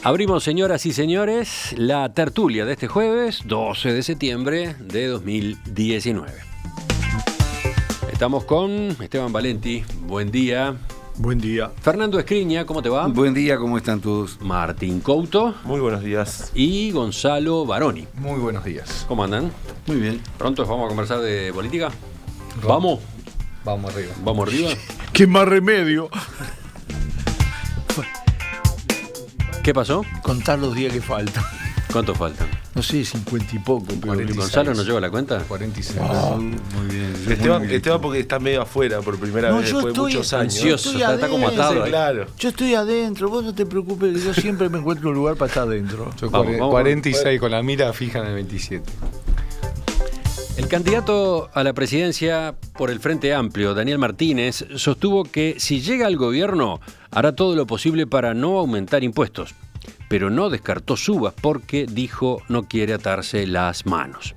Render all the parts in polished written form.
Abrimos, señoras y señores, la tertulia de este jueves, 12 de septiembre de 2019. Estamos con Esteban Valenti. Buen día. Buen día. Fernando Escriña, ¿cómo te va? Buen día, ¿cómo están todos? Martín Couto. Muy buenos días. Y Gonzalo Baroni. Muy buenos días. ¿Cómo andan? Muy bien. ¿Prontos vamos a conversar de política? ¿Vamos? Vamos arriba. ¿Vamos arriba? ¿Qué más remedio? ¿Qué pasó? Contar los días que faltan. ¿Cuántos faltan? No sé, 50 y poco. 46. ¿Gonzalo no lleva la cuenta? 46. Muy bien. Esteban porque está medio afuera por primera vez después de muchos años. Ansioso, está como atado ahí. Claro. Yo estoy adentro, vos no te preocupes, que yo siempre me encuentro un lugar para estar adentro. Yo Vamos, vamos. 46 con la mira fija en el 27. El candidato a la presidencia por el Frente Amplio, Daniel Martínez, sostuvo que si llega al gobierno hará todo lo posible para no aumentar impuestos, pero no descartó subas porque dijo no quiere atarse las manos.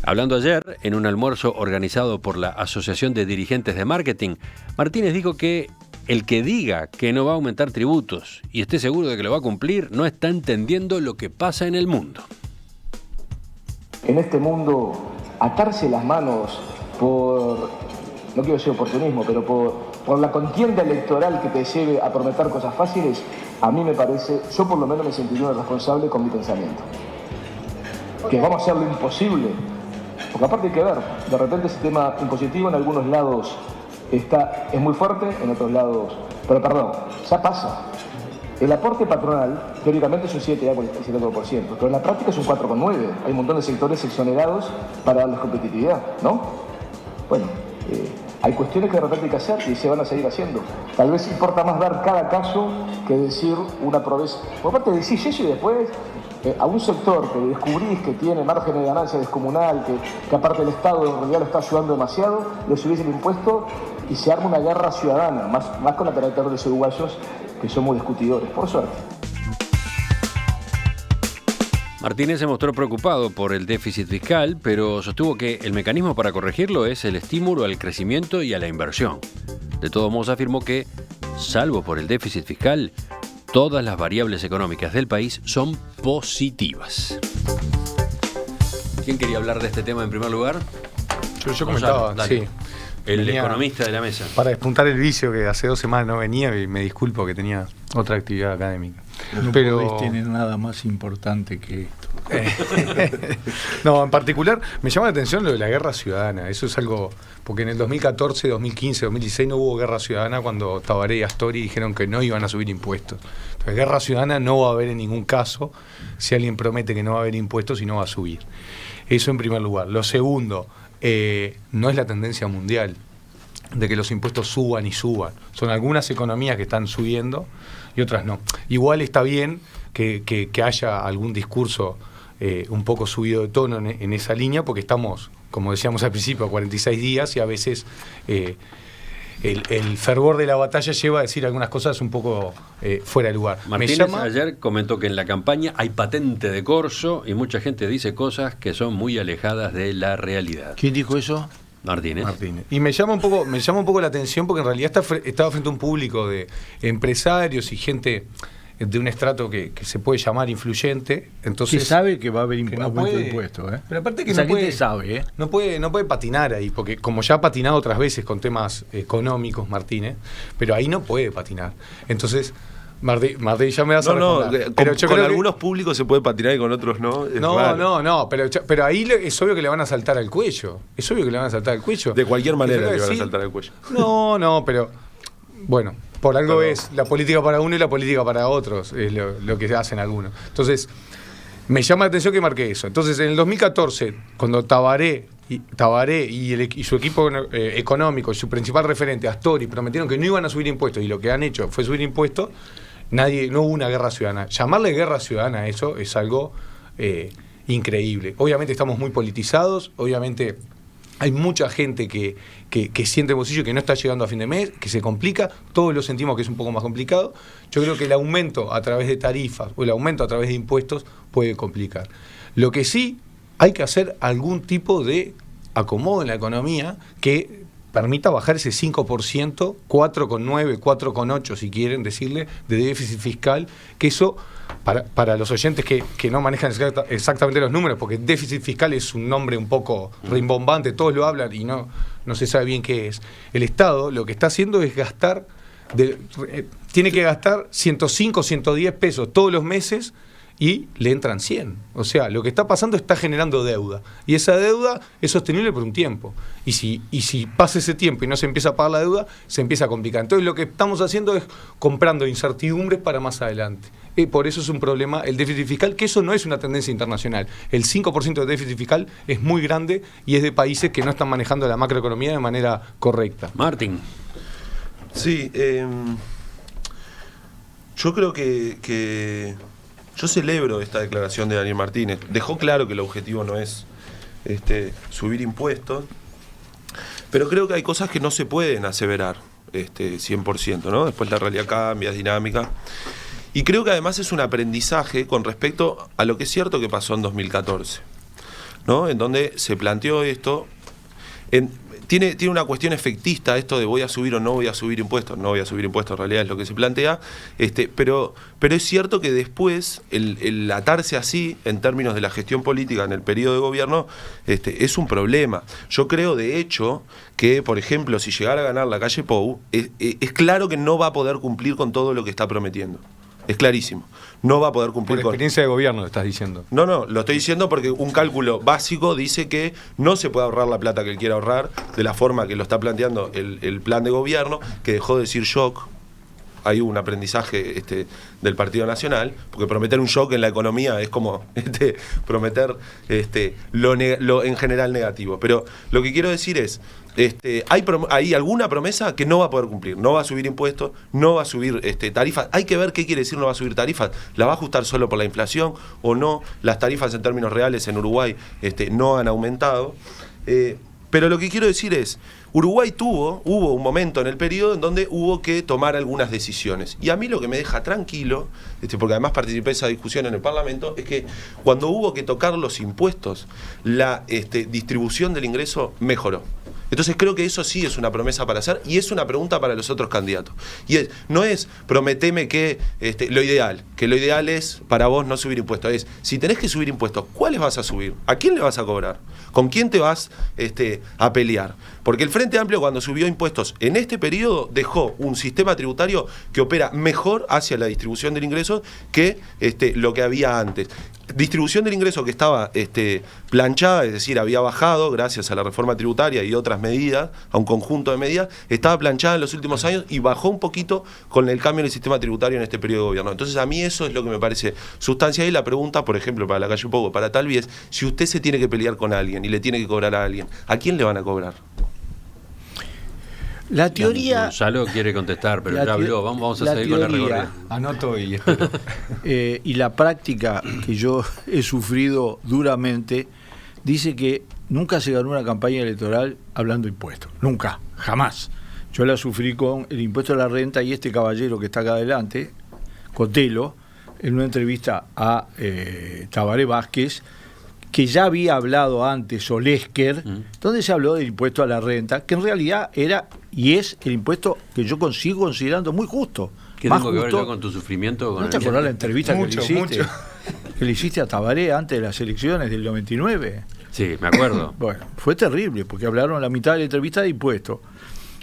Hablando ayer en un almuerzo organizado por la Asociación de Dirigentes de Marketing, Martínez dijo que el que diga que no va a aumentar tributos y esté seguro de que lo va a cumplir no está entendiendo lo que pasa en el mundo. En este mundo, atarse las manos por, no quiero decir oportunismo, pero por la contienda electoral que te lleve a prometer cosas fáciles, a mí me parece, yo por lo menos me sentiría responsable con mi pensamiento. Que vamos a hacer lo imposible, porque aparte hay que ver, de repente ese tema impositivo en algunos lados es muy fuerte, en otros lados, pero perdón, ya pasa. El aporte patronal, teóricamente es un 7,4%, pero en la práctica es un 4,9%. Hay un montón de sectores exonerados para darles competitividad, ¿no? Bueno, hay cuestiones que de repente hay que hacer y se van a seguir haciendo. Tal vez importa más dar cada caso que decir una promesa. Por parte decís eso y después a un sector que descubrís que tiene margen de ganancia descomunal, que aparte el Estado en realidad lo está ayudando demasiado, le subís el impuesto y se arma una guerra ciudadana, más con la carácter de los uruguayos que somos discutidores, por suerte. Martínez se mostró preocupado por el déficit fiscal, pero sostuvo que el mecanismo para corregirlo es el estímulo al crecimiento y a la inversión. De todos modos, afirmó que, salvo por el déficit fiscal, todas las variables económicas del país son positivas. ¿Quién quería hablar de este tema en primer lugar? Yo Gonzalo, comentaba, dale. sí. El Venía economista de la mesa. Para despuntar el vicio que hace 2 semanas no venía y me disculpo que tenía otra actividad académica. No Pero podés tener nada más importante que esto. no, en particular me llama la atención lo de la guerra ciudadana. Eso es algo, porque en el 2014, 2015, 2016 no hubo guerra ciudadana cuando Tabaré y Astori dijeron que no iban a subir impuestos. Entonces, guerra ciudadana no va a haber en ningún caso si alguien promete que no va a haber impuestos y no va a subir. Eso en primer lugar. Lo segundo, no es la tendencia mundial de que los impuestos suban y suban. Son algunas economías que están subiendo y otras no. Igual está bien que haya algún discurso un poco subido de tono en esa línea, porque estamos, como decíamos al principio, a 46 días y a veces el fervor de la batalla lleva a decir algunas cosas un poco fuera de lugar. Martínez ayer comentó que en la campaña hay patente de corso y mucha gente dice cosas que son muy alejadas de la realidad. ¿Quién dijo eso? Martínez. Y me llama un poco la atención porque en realidad estaba frente a un público de empresarios y gente de un estrato que se puede llamar influyente. Entonces Se sabe que va a haber no aumento de puede, impuestos, ¿eh? Pero aparte que Esa no puede, gente sabe, ¿eh? no puede patinar ahí, porque como ya ha patinado otras veces con temas económicos, Martínez, pero ahí no puede patinar. Entonces, Martín, ya me vas a responder. Pero yo con creo que algunos públicos se puede patinar y con otros no. Es raro. No, pero ahí es obvio que le van a saltar al cuello. Es obvio que le van a saltar al cuello. De cualquier manera le van a decir, saltar al cuello. No, pero bueno, por algo es la política para uno y la política para otros, es lo que hacen algunos. Entonces, me llama la atención que marque eso. Entonces, en el 2014, cuando Tabaré y su equipo económico y su principal referente, Astori, prometieron que no iban a subir impuestos y lo que han hecho fue subir impuestos, no hubo una guerra ciudadana. Llamarle guerra ciudadana a eso es algo increíble. Obviamente estamos muy politizados, obviamente hay mucha gente que siente bolsillo y que no está llegando a fin de mes, que se complica, todos lo sentimos que es un poco más complicado. Yo creo que el aumento a través de tarifas o el aumento a través de impuestos puede complicar. Lo que sí hay que hacer algún tipo de acomodo en la economía que permita bajar ese 5%, 4,9, 4,8 si quieren decirle, de déficit fiscal, que eso, para los oyentes que no manejan exactamente los números, porque déficit fiscal es un nombre un poco rimbombante, todos lo hablan y no se sabe bien qué es. El Estado lo que está haciendo es gastar, tiene que gastar 105, 110 pesos todos los meses, y le entran 100. O sea, lo que está pasando está generando deuda. Y esa deuda es sostenible por un tiempo. Y si pasa ese tiempo y no se empieza a pagar la deuda, se empieza a complicar. Entonces lo que estamos haciendo es comprando incertidumbres para más adelante. Y por eso es un problema el déficit fiscal, que eso no es una tendencia internacional. El 5% de déficit fiscal es muy grande y es de países que no están manejando la macroeconomía de manera correcta. Martín. Sí, yo creo que yo celebro esta declaración de Daniel Martínez. Dejó claro que el objetivo no es subir impuestos, pero creo que hay cosas que no se pueden aseverar 100%, ¿no? Después la realidad cambia, es dinámica. Y creo que además es un aprendizaje con respecto a lo que es cierto que pasó en 2014, ¿no? En donde se planteó esto. Tiene una cuestión efectista esto de voy a subir o no voy a subir impuestos. No voy a subir impuestos, en realidad es lo que se plantea. Pero es cierto que después el atarse así en términos de la gestión política en el periodo de gobierno es un problema. Yo creo, de hecho, que, por ejemplo, si llegara a ganar la calle Pou, es claro que no va a poder cumplir con todo lo que está prometiendo. Es clarísimo. No va a poder cumplir con... Por experiencia de gobierno lo estás diciendo. No, lo estoy diciendo porque un cálculo básico dice que no se puede ahorrar la plata que él quiera ahorrar de la forma que lo está planteando el plan de gobierno, que dejó de decir shock. Hay un aprendizaje del Partido Nacional, porque prometer un shock en la economía es como prometer lo en general negativo. Pero lo que quiero decir es, hay alguna promesa que no va a poder cumplir. No va a subir impuestos, no va a subir tarifas. Hay que ver qué quiere decir no va a subir tarifas. ¿La va a ajustar solo por la inflación o no? Las tarifas en términos reales en Uruguay no han aumentado. Pero lo que quiero decir es, Uruguay hubo un momento en el periodo en donde hubo que tomar algunas decisiones. Y a mí lo que me deja tranquilo, porque además participé de esa discusión en el Parlamento, es que cuando hubo que tocar los impuestos, la distribución del ingreso mejoró. Entonces creo que eso sí es una promesa para hacer y es una pregunta para los otros candidatos. Y no es prometeme que lo ideal es para vos no subir impuestos. Es, si tenés que subir impuestos, ¿cuáles vas a subir? ¿A quién le vas a cobrar? ¿Con quién te vas a pelear? Porque el Frente Amplio, cuando subió impuestos en este periodo, dejó un sistema tributario que opera mejor hacia la distribución del ingreso que lo que había antes. Distribución del ingreso que estaba planchada, es decir, había bajado gracias a la reforma tributaria y otras medidas, a un conjunto de medidas, estaba planchada en los últimos años y bajó un poquito con el cambio en el sistema tributario en este periodo de gobierno. Entonces a mí eso es lo que me parece sustancial. Y la pregunta, por ejemplo, para la calle Pou, para Talvi, es si usted se tiene que pelear con alguien y le tiene que cobrar a alguien, ¿a quién le van a cobrar? La teoría... Gonzalo quiere contestar, pero ya habló. Vamos a seguir con la recorrida. Anoto y espero. Y la práctica que yo he sufrido duramente dice que nunca se ganó una campaña electoral hablando de impuestos. Nunca, jamás. Yo la sufrí con el impuesto a la renta y este caballero que está acá adelante, Cotelo, en una entrevista a Tabaré Vázquez, que ya había hablado antes Olesker, donde se habló del impuesto a la renta, que en realidad era y es el impuesto que yo sigo considerando muy justo. ¿Qué tengo que ver yo con tu sufrimiento? ¿No te acordás la entrevista que le hiciste a Tabaré antes de las elecciones del 99? Sí, me acuerdo. Bueno, fue terrible, porque hablaron la mitad de la entrevista de impuestos.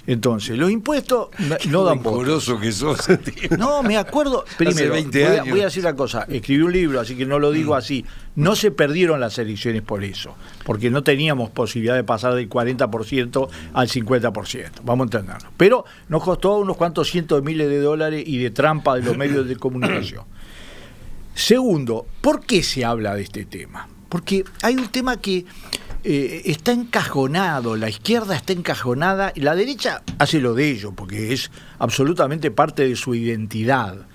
Entonces, los impuestos no dan votos. Que sos, tío. No, me acuerdo. Primero, voy a decir una cosa. Escribí un libro, así que no lo digo así. No se perdieron las elecciones por eso, porque no teníamos posibilidad de pasar del 40% al 50%. Vamos a entenderlo. Pero nos costó unos cuantos cientos de miles de dólares y de trampa de los medios de comunicación. Segundo, ¿por qué se habla de este tema? Porque hay un tema que está encajonado, la izquierda está encajonada y la derecha hace lo de ello, porque es absolutamente parte de su identidad.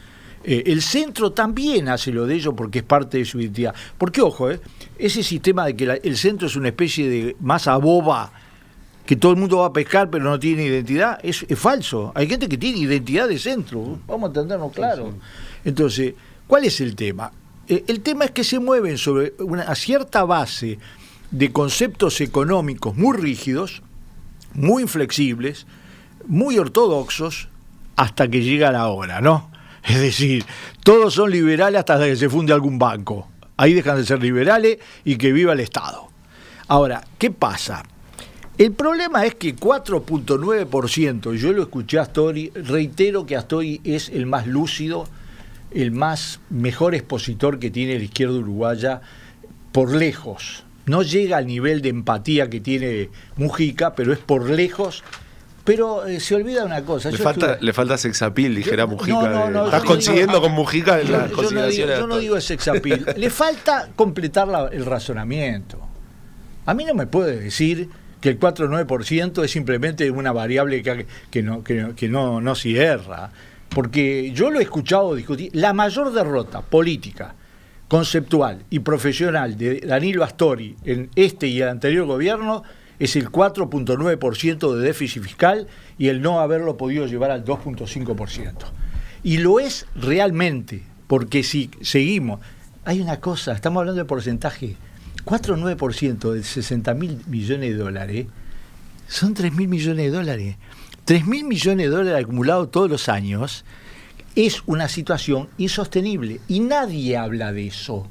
El centro también hace lo de ello porque es parte de su identidad. Porque, ojo, ese sistema de que el centro es una especie de masa boba que todo el mundo va a pescar pero no tiene identidad, es falso. Hay gente que tiene identidad de centro, vamos a entendernos claro. Entonces, ¿cuál es el tema? El tema es que se mueven sobre una cierta base de conceptos económicos muy rígidos, muy inflexibles, muy ortodoxos, hasta que llega la hora, ¿no? Es decir, todos son liberales hasta que se funde algún banco. Ahí dejan de ser liberales y que viva el Estado. Ahora, ¿qué pasa? El problema es que 4.9%, yo lo escuché a Astori, reitero que Astori es el más lúcido, el mejor expositor que tiene la izquierda uruguaya por lejos. No llega al nivel de empatía que tiene Mujica, pero es por lejos. Pero se olvida una cosa. Le falta sexapil, dijera Mujica. No, ¿Estás consiguiendo con Mujica en las consideraciones? Yo no digo sexapil. Le falta completar el razonamiento. A mí no me puede decir que el 4,9% es simplemente una variable que no cierra. Porque yo lo he escuchado discutir. La mayor derrota política, conceptual y profesional de Danilo Astori en este y el anterior gobierno es el 4.9% de déficit fiscal y el no haberlo podido llevar al 2.5%. Y lo es realmente, porque si seguimos, hay una cosa, estamos hablando de porcentaje, 4,9% de 60.000 millones de dólares, son 3.000 millones de dólares. 3.000 millones de dólares acumulados todos los años es una situación insostenible y nadie habla de eso.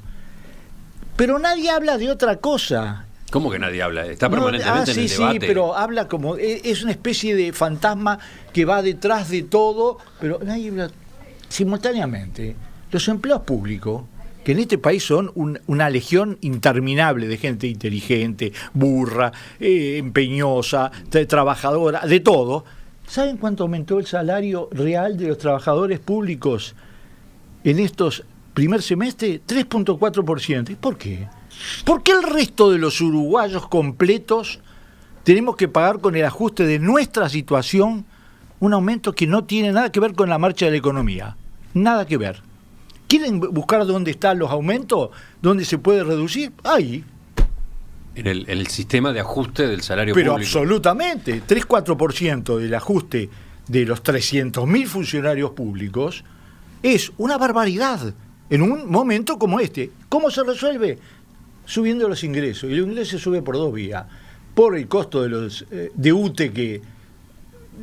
Pero nadie habla de otra cosa. ¿Cómo que nadie habla? Está permanentemente en el debate. Sí, pero habla como... Es una especie de fantasma que va detrás de todo, pero nadie habla... Simultáneamente, los empleados públicos, que en este país son una legión interminable de gente inteligente, burra, empeñosa, trabajadora, de todo. ¿Saben cuánto aumentó el salario real de los trabajadores públicos en estos primer semestre? 3.4%. ¿Y por qué? ¿Por qué el resto de los uruguayos completos tenemos que pagar con el ajuste de nuestra situación un aumento que no tiene nada que ver con la marcha de la economía? Nada que ver. ¿Quieren buscar dónde están los aumentos? ¿Dónde se puede reducir? Ahí. En el sistema de ajuste del salario público. Pero absolutamente. 3-4% del ajuste de los 300.000 funcionarios públicos es una barbaridad en un momento como este. ¿Cómo se resuelve? Subiendo los ingresos. Y los ingresos se sube por dos vías. Por el costo de los de UTE que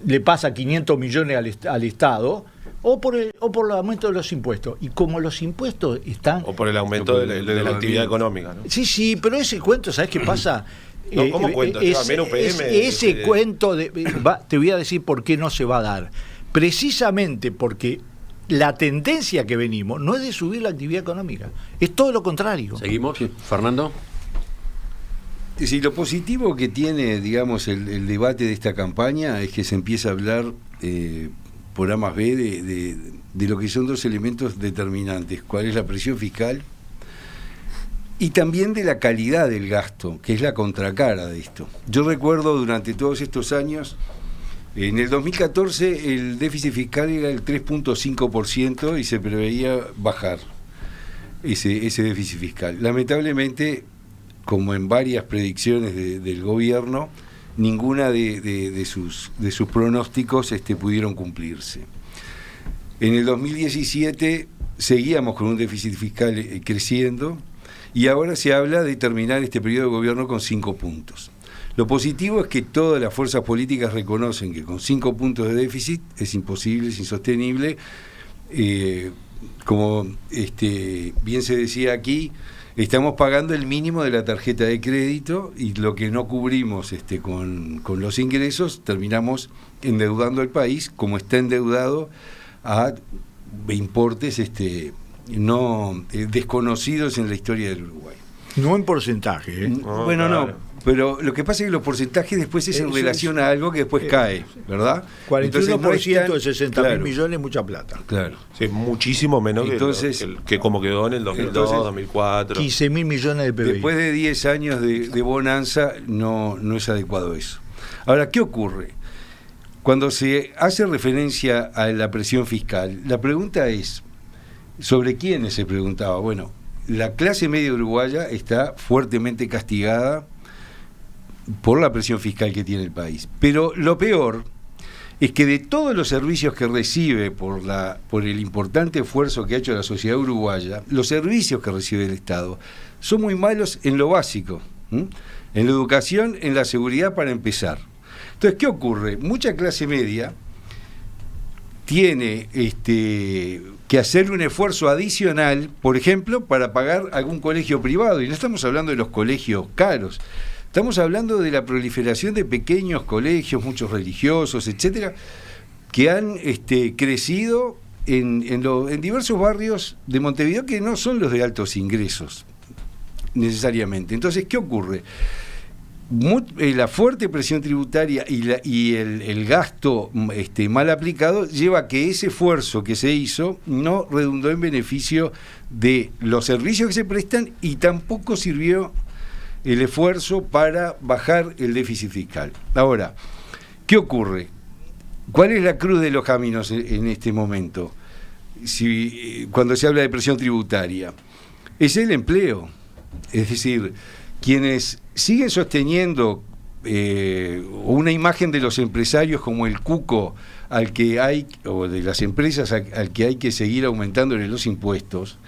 le pasa 500 millones al Estado, o por el aumento de los impuestos. Y como los impuestos están... O por el aumento de la actividad económica, ¿no? Sí, pero ese cuento, ¿sabes qué pasa? No, ¿cómo cuento? Ese cuento, te voy a decir por qué no se va a dar. Precisamente porque la tendencia que venimos no es de subir la actividad económica, es todo lo contrario. ¿Seguimos? Fernando. Sí, lo positivo que tiene, digamos, el debate de esta campaña es que se empieza a hablar por A más B de lo que son dos elementos determinantes: cuál es la presión fiscal y también de la calidad del gasto, que es la contracara de esto. Yo recuerdo durante todos estos años, en el 2014 el déficit fiscal era el 3.5% y se preveía bajar ese déficit fiscal. Lamentablemente, como en varias predicciones del gobierno, ninguna de sus pronósticos pudieron cumplirse. En el 2017 seguíamos con un déficit fiscal creciendo y ahora se habla de terminar este periodo de gobierno con 5 puntos. Lo positivo es que todas las fuerzas políticas reconocen que con 5 puntos de déficit es imposible, es insostenible. Como bien se decía aquí, estamos pagando el mínimo de la tarjeta de crédito y lo que no cubrimos con los ingresos, terminamos endeudando al país como está endeudado a importes no desconocidos en la historia del Uruguay. No en porcentaje, ¿eh? Bueno, claro. No. Pero lo que pasa es que los porcentajes después es en relación a algo que después cae, ¿verdad? 41% no de 60.000 millones, mucha plata. Claro. Sí, muchísimo menos que como quedó en el 2002, 2004. 15.000 millones de PBI. Después de 10 años de bonanza, no es adecuado eso. Ahora, ¿qué ocurre? Cuando se hace referencia a la presión fiscal, la pregunta es, ¿sobre quiénes se preguntaba? Bueno, la clase media uruguaya está fuertemente castigada por la presión fiscal que tiene el país. Pero lo peor es que de todos los servicios que recibe por el importante esfuerzo que ha hecho la sociedad uruguaya, los servicios que recibe el Estado son muy malos en lo básico, en la educación, en la seguridad para empezar. Entonces, ¿qué ocurre? Mucha clase media tiene que hacer un esfuerzo adicional, por ejemplo, para pagar algún colegio privado. Y no estamos hablando de los colegios caros. Estamos hablando de la proliferación de pequeños colegios, muchos religiosos, etcétera, que han crecido en diversos barrios de Montevideo que no son los de altos ingresos, necesariamente. Entonces, ¿qué ocurre? La fuerte presión tributaria y el gasto mal aplicado lleva a que ese esfuerzo que se hizo no redundó en beneficio de los servicios que se prestan y tampoco sirvió el esfuerzo para bajar el déficit fiscal. Ahora, ¿qué ocurre? ¿Cuál es la cruz de los caminos en este momento? Cuando se habla de presión tributaria, es el empleo. Es decir, quienes siguen sosteniendo una imagen de los empresarios como el cuco al que hay, o de las empresas al que hay que seguir aumentándole los impuestos,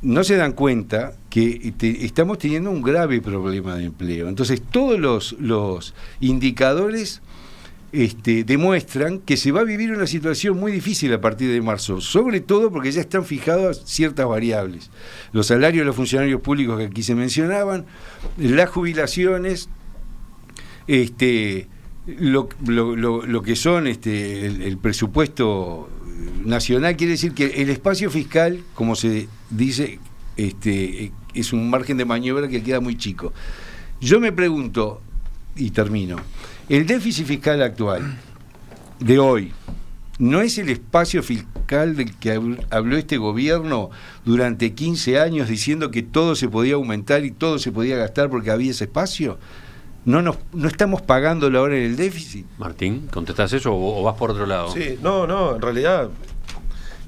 no se dan cuenta que estamos teniendo un grave problema de empleo. Entonces, todos los indicadores demuestran que se va a vivir una situación muy difícil a partir de marzo, sobre todo porque ya están fijadas ciertas variables. Los salarios de los funcionarios públicos que aquí se mencionaban, las jubilaciones, lo que son el presupuesto nacional. Quiere decir que el espacio fiscal, como se dice, es un margen de maniobra que queda muy chico. Yo me pregunto, y termino, el déficit fiscal actual de hoy no es el espacio fiscal del que habló este gobierno durante 15 años diciendo que todo se podía aumentar y todo se podía gastar porque había ese espacio. ¿No estamos pagándolo ahora en el déficit? Martín, ¿contestás eso o vas por otro lado? Sí, no, en realidad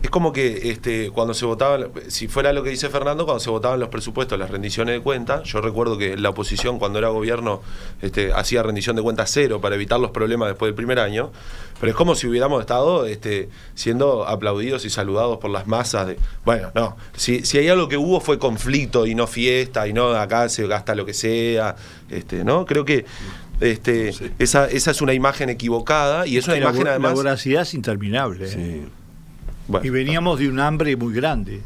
es como que cuando se votaban, si fuera lo que dice Fernando, cuando se votaban los presupuestos, las rendiciones de cuentas, yo recuerdo que la oposición cuando era gobierno hacía rendición de cuentas cero para evitar los problemas después del primer año, pero es como si hubiéramos estado siendo aplaudidos y saludados por las masas. Bueno, no, si hay algo que hubo fue conflicto y no fiesta, y no acá se gasta lo que sea, ¿no? Creo que esa es una imagen equivocada y es una imagen además... La voracidad es interminable. Sí. Bueno. Y veníamos de un hambre muy grande.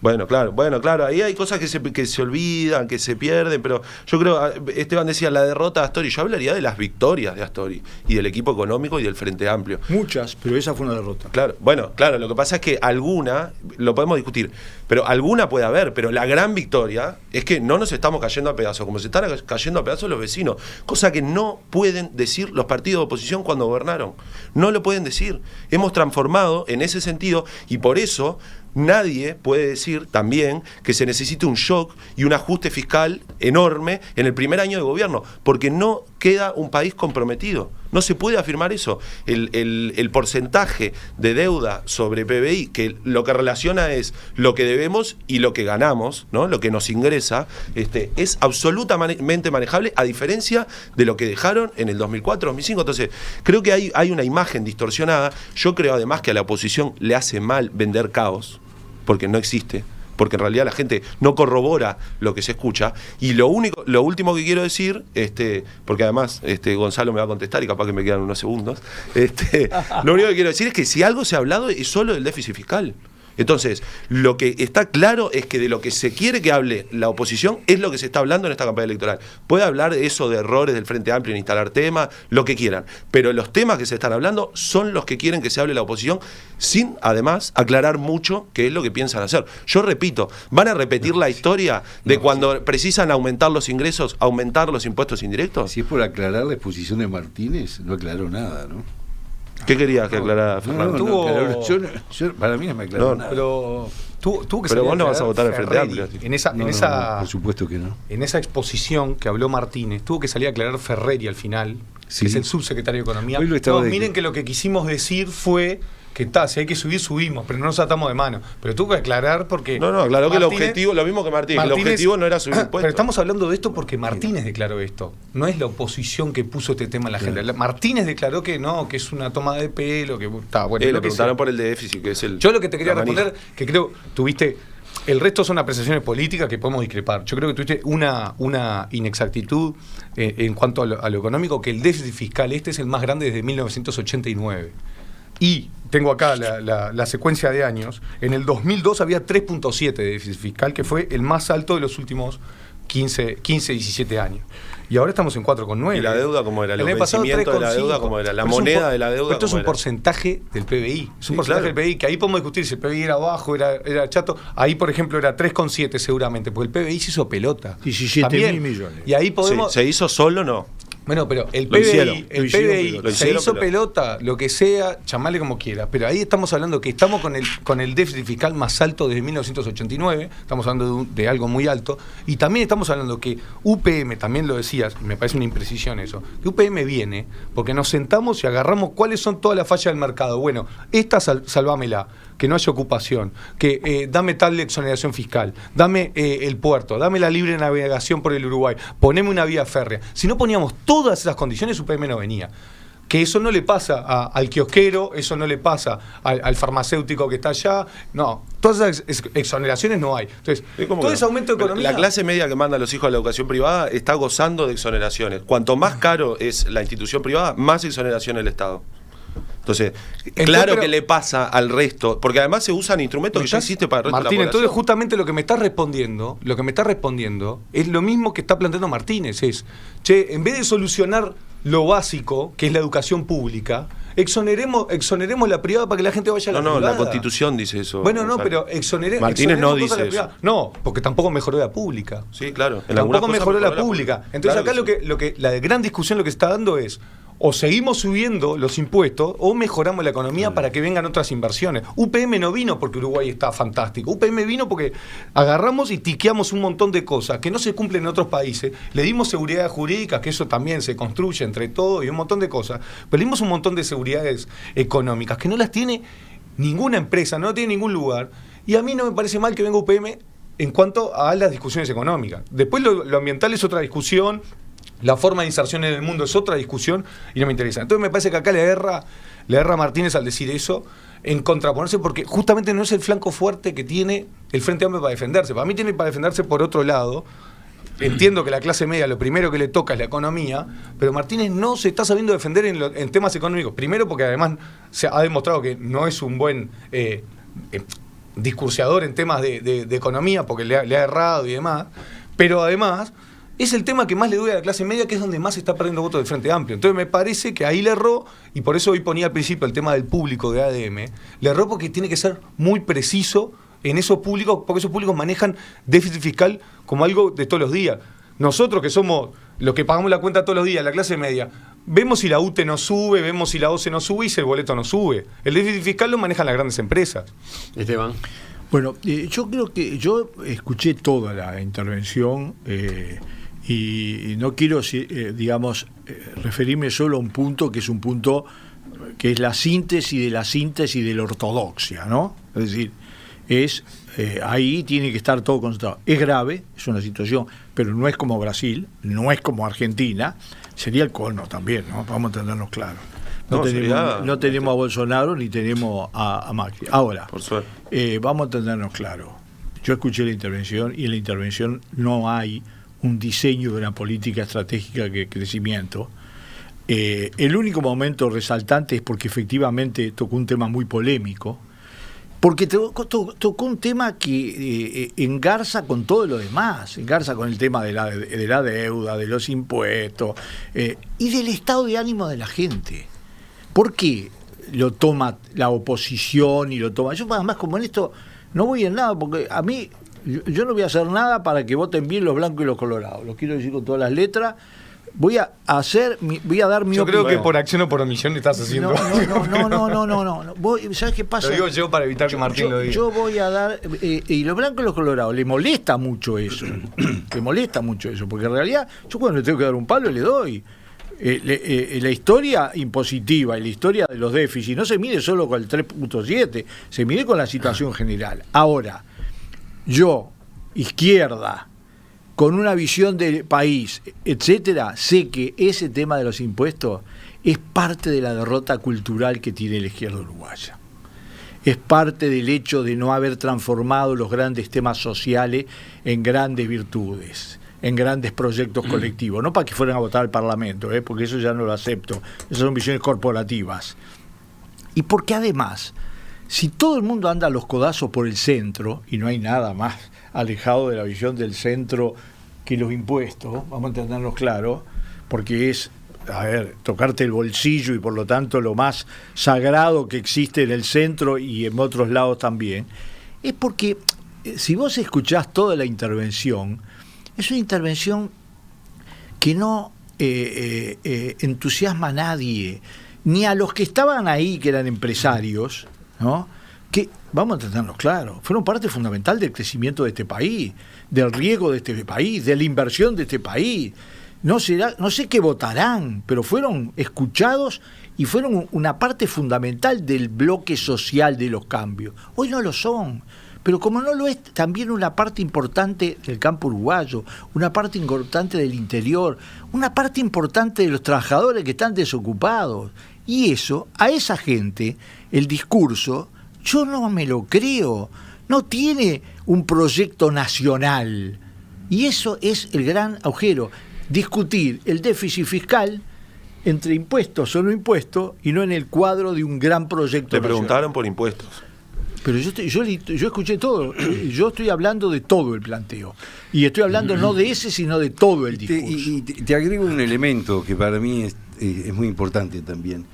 Bueno, claro, ahí hay cosas que se olvidan, que se pierden, pero yo creo, Esteban decía, la derrota de Astori, yo hablaría de las victorias de Astori y del equipo económico y del Frente Amplio. Muchas, pero esa fue una derrota. Claro, lo que pasa es que alguna, lo podemos discutir, pero alguna puede haber, pero la gran victoria es que no nos estamos cayendo a pedazos, como se están cayendo a pedazos los vecinos, cosa que no pueden decir los partidos de oposición cuando gobernaron, no lo pueden decir. Hemos transformado en ese sentido y por eso nadie puede decir también que se necesite un shock y un ajuste fiscal enorme en el primer año de gobierno, porque no queda un país comprometido. No se puede afirmar eso. El porcentaje de deuda sobre PBI, que lo que relaciona es lo que debemos y lo que ganamos, ¿no? Lo que nos ingresa, es absolutamente manejable, a diferencia de lo que dejaron en el 2004, 2005. Entonces, creo que hay una imagen distorsionada. Yo creo además que a la oposición le hace mal vender caos, porque no existe, porque en realidad la gente no corrobora lo que se escucha. Y lo último que quiero decir, porque además Gonzalo me va a contestar y capaz que me quedan unos segundos, lo único que quiero decir es que si algo se ha hablado es solo del déficit fiscal. Entonces, lo que está claro es que de lo que se quiere que hable la oposición es lo que se está hablando en esta campaña electoral. Puede hablar de eso, de errores del Frente Amplio en instalar temas, lo que quieran, pero los temas que se están hablando son los que quieren que se hable la oposición, sin además aclarar mucho qué es lo que piensan hacer. Yo repito, van a repetir la historia de cuando precisan aumentar los ingresos, aumentar los impuestos indirectos. Si es por aclarar la exposición de Martínez, no aclaró nada, ¿no? ¿Qué quería que aclarara Fernando? Para mí no me aclaró nada. Pero tuvo que pero vos no vas a votar al Frente Amplio. En esa, por supuesto que no. En esa exposición que habló Martínez, tuvo que salir a aclarar Ferreri al final, que es el subsecretario de Economía. Miren que lo que quisimos decir fue que si hay que subir, subimos, pero no nos atamos de mano. Pero tuvo que aclarar porque... No, aclaró que el objetivo, lo mismo que Martínez, el objetivo no era subir impuestos. Pero estamos hablando de esto porque Martínez declaró esto. No es la oposición que puso este tema en la agenda. Martínez declaró que no, que es una toma de pelo, que está bueno. Le preguntaron por el déficit, que es el... Yo lo que te quería responder, que creo, tuviste... El resto son apreciaciones políticas que podemos discrepar. Yo creo que tuviste una inexactitud en cuanto a lo económico, que el déficit fiscal este es el más grande desde 1989. Y tengo acá la secuencia de años. En el 2002 había 3.7 de déficit fiscal, que fue el más alto de los últimos 15, 17 años. Y ahora estamos en 4,9. ¿Y la deuda cómo era? ¿El vencimiento de la deuda cómo era? ¿La moneda de la deuda? Esto es un porcentaje del PBI. Es un porcentaje del PBI, que ahí podemos discutir si el PBI era bajo, era chato. Ahí, por ejemplo, era 3,7 seguramente, porque el PBI se hizo pelota. 17.000 millones. Y ahí podemos... ¿Se hizo solo o no? Bueno, pero el PBI se hizo pelota, lo que sea, llamarle como quiera, pero ahí estamos hablando que estamos con el déficit fiscal más alto desde 1989, estamos hablando de algo muy alto, y también estamos hablando que UPM, también lo decías, me parece una imprecisión eso, que UPM viene porque nos sentamos y agarramos cuáles son todas las fallas del mercado. Bueno, esta salvámela, que no haya ocupación, que dame tal exoneración fiscal, dame el puerto, dame la libre navegación por el Uruguay, poneme una vía férrea. Si no poníamos todas esas condiciones, UPM no venía. Que eso no le pasa al kiosquero, eso no le pasa al farmacéutico que está allá. No, todas esas exoneraciones no hay. Entonces, todo ese aumento de economía... La clase media que manda a los hijos a la educación privada está gozando de exoneraciones. Cuanto más caro es la institución privada, más exoneración el Estado. Entonces, claro que le pasa al resto, porque además se usan instrumentos que ya existen para el resto Martín, de la población. Entonces justamente lo que me está respondiendo es lo mismo que está planteando Martínez, es, en vez de solucionar lo básico, que es la educación pública, exoneremos la privada para que la gente vaya a la privada. No, la Constitución dice eso. Bueno, no, pero exoneremos. Martínez no dice eso. No, porque tampoco mejoró la pública. Sí, claro. Tampoco mejoró la pública. Entonces acá la gran discusión lo que se está dando es, o seguimos subiendo los impuestos o mejoramos la economía para que vengan otras inversiones. UPM no vino porque Uruguay está fantástico. UPM vino porque agarramos y tiqueamos un montón de cosas que no se cumplen en otros países. Le dimos seguridad jurídica, que eso también se construye entre todos y un montón de cosas. Pero le dimos un montón de seguridades económicas que no las tiene ninguna empresa, no tiene ningún lugar. Y a mí no me parece mal que venga UPM en cuanto a las discusiones económicas. Después lo ambiental es otra discusión. La forma de inserción en el mundo es otra discusión y no me interesa. Entonces me parece que acá le erra Martínez al decir eso, en contraponerse, porque justamente no es el flanco fuerte que tiene el Frente Amplio para defenderse. Para mí tiene para defenderse por otro lado. Entiendo que la clase media lo primero que le toca es la economía, pero Martínez no se está sabiendo defender en temas económicos. Primero porque además se ha demostrado que no es un buen discursiador en temas de economía, porque le ha errado y demás, pero además... es el tema que más le duele a la clase media, que es donde más se está perdiendo votos del Frente Amplio. Entonces me parece que ahí le erró, y por eso hoy ponía al principio el tema del público de ADM, le erró porque tiene que ser muy preciso en esos públicos, porque esos públicos manejan déficit fiscal como algo de todos los días. Nosotros que somos los que pagamos la cuenta todos los días, la clase media, vemos si la UTE no sube, vemos si la OCE no sube y si el boleto no sube. El déficit fiscal lo manejan las grandes empresas. Esteban. Bueno, yo creo que yo escuché toda la intervención y no quiero, referirme solo a un punto que es un punto que es la síntesis de la ortodoxia, ¿no? Es decir, ahí tiene que estar todo concentrado. Es grave, es una situación, pero no es como Brasil, no es como Argentina, sería el colmo también, ¿no? Vamos a entendernos claros. No tenemos a Bolsonaro ni tenemos a Macri. Ahora, por suerte. Vamos a entendernos claros. Yo escuché la intervención y en la intervención no hay un diseño de una política estratégica de crecimiento. El único momento resaltante es porque efectivamente tocó un tema muy polémico, porque tocó un tema que engarza con todo lo demás, engarza con el tema de la deuda, de los impuestos y del estado de ánimo de la gente. ¿Por qué lo toma la oposición y lo toma? Yo además como en esto no voy en nada, porque a mí yo no voy a hacer nada para que voten bien los blancos y los colorados, lo quiero decir con todas las letras. Voy a dar mi opinión. Yo creo que por acción o por omisión estás haciendo. No. ¿Sabes qué pasa? Lo digo yo para evitar que Martín lo diga. Yo voy a dar, y los blancos y los colorados, le molesta mucho eso. Porque en realidad yo cuando le tengo que dar un palo le doy. La historia impositiva y la historia de los déficits no se mide solo con el 3.7, se mide con la situación general. Ahora, yo, izquierda, con una visión de país, etcétera, sé que ese tema de los impuestos es parte de la derrota cultural que tiene la izquierda uruguaya. es parte del hecho de no haber transformado los grandes temas sociales en grandes virtudes, en grandes proyectos colectivos, no para que fueran a votar al Parlamento, porque eso ya no lo acepto, esas son visiones corporativas. Y porque además, si todo el mundo anda a los codazos por el centro, y no hay nada más alejado de la visión del centro que los impuestos, vamos a entendernos claro, porque es, tocarte el bolsillo y por lo tanto lo más sagrado que existe en el centro y en otros lados también, es porque si vos escuchás toda la intervención, es una intervención que no entusiasma a nadie, ni a los que estaban ahí, que eran empresarios, ¿no? Que, vamos a entendernos claro, fueron parte fundamental del crecimiento de este país, del riesgo de este país, de la inversión de este país. No sé qué votarán, pero fueron escuchados y fueron una parte fundamental del bloque social de los cambios. Hoy no lo son, pero como no lo es también una parte importante del campo uruguayo, una parte importante del interior, una parte importante de los trabajadores que están desocupados. Y eso, a esa gente, el discurso, yo no me lo creo, no tiene un proyecto nacional. Y eso es el gran agujero. Discutir el déficit fiscal entre impuestos o no impuestos y no en el cuadro de un gran proyecto. Le preguntaron por impuestos. Pero yo escuché todo. Yo estoy hablando de todo el planteo. Y estoy hablando no de ese, sino de todo el discurso. Y te agrego un elemento que para mí es muy importante también.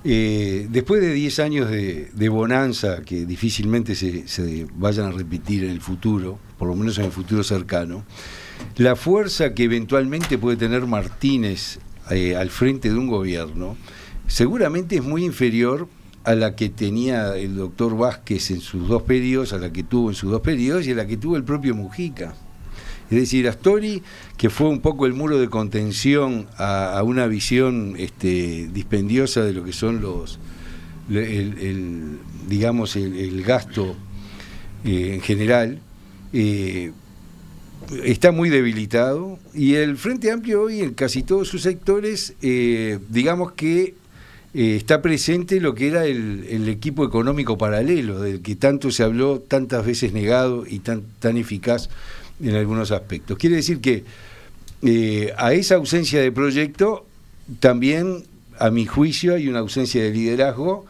Después de 10 años de bonanza que difícilmente se vayan a repetir en el futuro, por lo menos en el futuro cercano, la fuerza que eventualmente puede tener Martínez al frente de un gobierno seguramente es muy inferior a la que tenía el doctor Vázquez en sus 2 periodos, a la que tuvo en sus 2 periodos y a la que tuvo el propio Mujica. Es decir, Astori, que fue un poco el muro de contención a una visión dispendiosa de lo que son el gasto en general, está muy debilitado, y el Frente Amplio hoy en casi todos sus sectores, digamos que está presente lo que era el equipo económico paralelo, del que tanto se habló, tantas veces negado y tan eficaz en algunos aspectos. Quiere decir que a esa ausencia de proyecto también, a mi juicio, hay una ausencia de liderazgo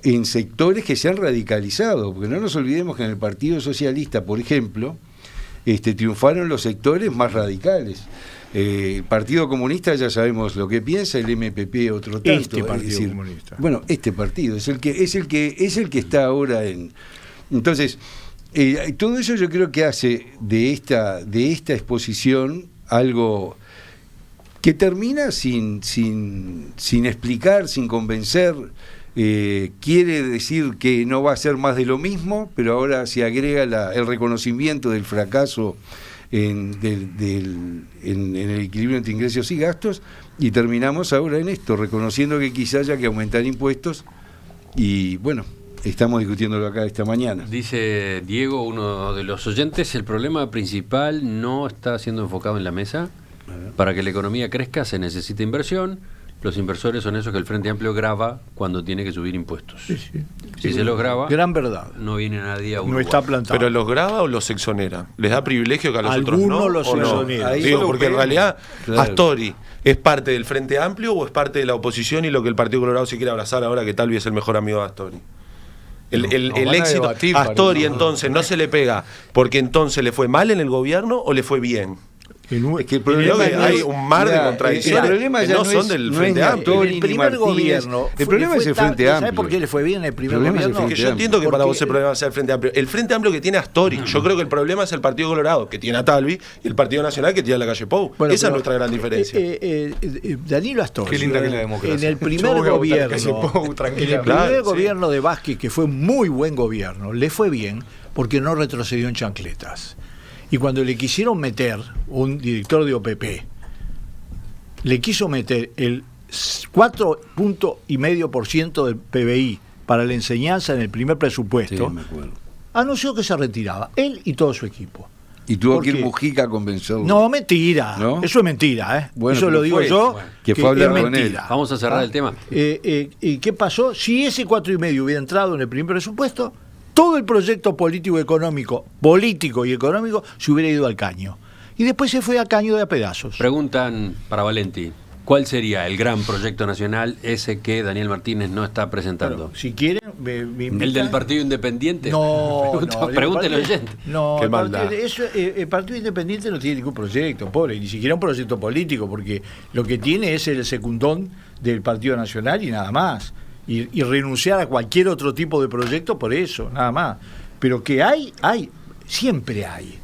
en sectores que se han radicalizado, porque no nos olvidemos que en el Partido Socialista, por ejemplo, triunfaron los sectores más radicales. El Partido Comunista ya sabemos lo que piensa, el MPP otro tanto. Partido Comunista. Bueno, este partido es el que está ahora en. Entonces, todo eso yo creo que hace de esta exposición algo que termina sin explicar, sin convencer. Quiere decir que no va a ser más de lo mismo, pero ahora se agrega el reconocimiento del fracaso en el equilibrio entre ingresos y gastos, y terminamos ahora en esto, reconociendo que quizá haya que aumentar impuestos, y bueno, estamos discutiéndolo acá esta mañana. Dice Diego, uno de los oyentes, el problema principal no está siendo enfocado en la mesa. Para que la economía crezca se necesita inversión. Los inversores son esos que el Frente Amplio graba cuando tiene que subir impuestos. Si se los graba, gran verdad, no viene nadie a Uruguay. No está plantado. ¿Pero los graba o los exonera? ¿Les da privilegio que a los otros no? Algunos los exonera. Digo, porque en realidad, claro, Astori ¿es parte del Frente Amplio o es parte de la oposición y lo que el Partido Colorado se quiere abrazar ahora que Talvi es el mejor amigo de Astori? El éxito debatir, Astori entonces no se le pega porque entonces le fue mal en el gobierno o le fue bien. Es que el problema hay un mar de contradicciones. El problema ya no son del Frente Amplio. El primer gobierno. El problema es el Frente Amplio. ¿Sabes por qué le fue bien el primer gobierno? Que yo entiendo que para vos el problema sea el Frente Amplio. El Frente Amplio que tiene Astori. Yo creo que el problema es el Partido Colorado, que tiene a Talvi, y el Partido Nacional, que tiene a la calle Pou. Bueno, esa es nuestra gran diferencia. Danilo Astori. Qué linda que la democracia. En el primer gobierno de Vázquez, que fue muy buen gobierno, le fue bien porque no retrocedió en chancletas. Y cuando le quisieron meter, un director de OPP, le quiso meter el 4,5% del PBI para la enseñanza en el primer presupuesto, sí, me acuerdo, anunció que se retiraba, él y todo su equipo. Y tuvo que ir Mujica a convencerlo. No, mentira. ¿No? Eso es mentira, ¿eh? Bueno, eso lo digo yo. Bueno, que fue a hablar con él. Vamos a cerrar el tema. ¿Y qué pasó? Si ese 4,5 hubiera entrado en el primer presupuesto, todo el proyecto político y económico se hubiera ido al caño. Y después se fue al caño de a pedazos. Preguntan para Valenti, ¿cuál sería el gran proyecto nacional ese que Daniel Martínez no está presentando? Bueno, si quieren, me invitan. ¿El del Partido Independiente? No, Pregúntele al oyente. No, Qué el maldad. el Partido Independiente no tiene ningún proyecto, pobre, ni siquiera un proyecto político, porque lo que tiene es el secundón del Partido Nacional y nada más. Y renunciar a cualquier otro tipo de proyecto por eso, nada más. Pero que hay, siempre hay.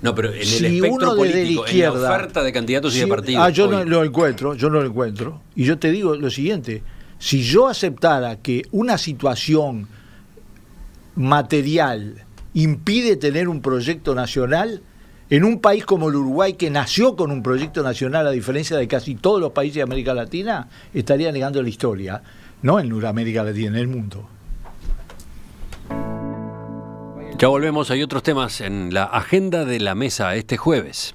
No, pero en el Si espectro uno de político, la izquierda, en la oferta de candidatos y de partidos. yo no hoy. lo encuentro. Y yo te digo lo siguiente, si yo aceptara que una situación material impide tener un proyecto nacional, en un país como el Uruguay, que nació con un proyecto nacional a diferencia de casi todos los países de América Latina, estaría negando la historia, no en América Latina, en el mundo. Ya volvemos, hay otros temas en la agenda de la mesa este jueves.